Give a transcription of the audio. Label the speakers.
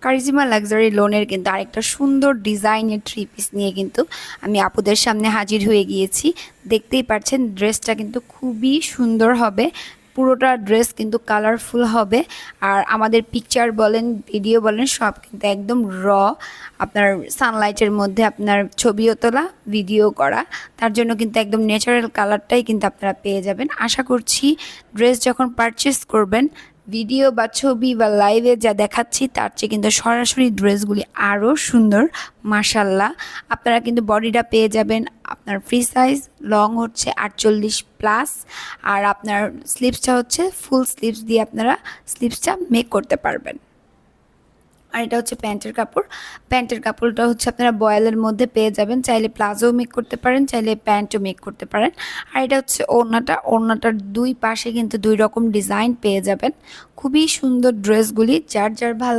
Speaker 1: কারিজিমা luxury লোনের কিন্তু আরেকটা সুন্দর ডিজাইনের থ্রি পিস নিয়ে কিন্তু আমি আপুদের সামনে হাজির হয়ে গিয়েছি। দেখতেই পাচ্ছেন ড্রেসটা কিন্তু খুবই সুন্দর হবে, পুরোটা ড্রেস কিন্তু কালারফুল হবে। আর আমাদের পিকচার বলেন ভিডিও বলেন সব কিন্তু একদম আপনার সানলাইটের মধ্যে আপনার ছবিও তোলা ভিডিও করা, তার জন্য কিন্তু একদম ন্যাচারাল কালারটাই কিন্তু আপনারা পেয়ে যাবেন। আশা করছি ড্রেস যখন পারচেস করবেন ভিডিও বা ছবি বা লাইভে যা দেখাচ্ছি তার চেয়ে কিন্তু সরাসরি ড্রেসগুলি আরও সুন্দর মাশাল্লাহ। আপনারা কিন্তু বডিটা পেয়ে যাবেন আপনার ফ্রি সাইজ, লং হচ্ছে 48+, আর আপনার স্লিভসটা হচ্ছে ফুল স্লিভস দিয়ে আপনারা স্লিভসটা মেক করতে পারবেন। আর এটা হচ্ছে প্যান্টের কাপড়। প্যান্টের কাপড়টা হচ্ছে আপনারা বয়েলের মধ্যে পেয়ে যাবেন, চাইলে প্লাজোও মেক করতে পারেন, চাইলে প্যান্টও মেক করতে পারেন। আর এটা হচ্ছে ওড়নাটার দুই পাশে কিন্তু দুই রকম ডিজাইন পেয়ে যাবেন। খুবই সুন্দর ড্রেসগুলি, যার যার ভালো